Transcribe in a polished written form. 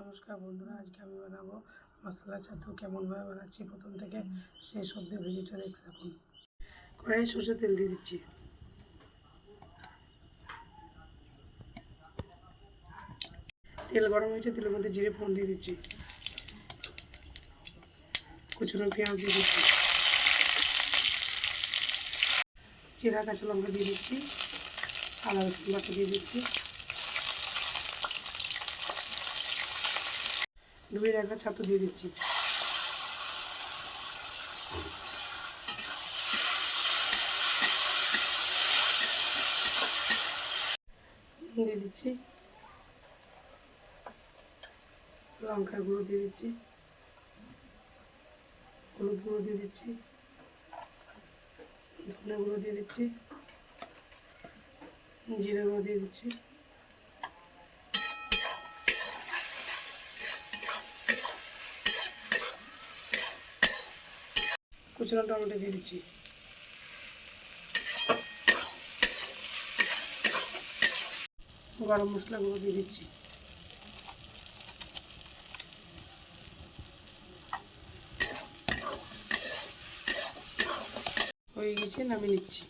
নমস্কার বন্ধুরা, আজকে আমি বানাবো মশলা ছাতু। কেমনভাবে বানাচ্ছি প্রথম থেকে শেষ অবধি ভিডিওটা দেখতে থাকুন। কড়াইয়ে সরষের তেল দিয়ে দিচ্ছি। তেল গরম হয়েছে, তেলের মধ্যে জিরে ফোড়ন দিয়ে দিচ্ছি, কুচনো পেঁয়াজ দিয়ে দিচ্ছি, জিরা কাঁচা লঙ্কা দিয়ে দিচ্ছি, আদা রসুন বাটা দিয়ে দিচ্ছি, ধুয়ে রাখা ছাতু দিয়ে দিচ্ছি, দিয়ে দিচ্ছি, লঙ্কার গুঁড়ো দিয়ে দিচ্ছি, হলুদ গুঁড়ো দিয়ে দিচ্ছি, ধনে গুঁড়ো দিয়ে দিচ্ছি, জিরে গুঁড়ো দিয়ে দিচ্ছি, কুচনো টমেটো দিয়ে দিচ্ছি, গরম মশলা গুঁড়ো দিয়ে দিচ্ছি, হয়ে গেছে, নামিয়ে নিচ্ছি।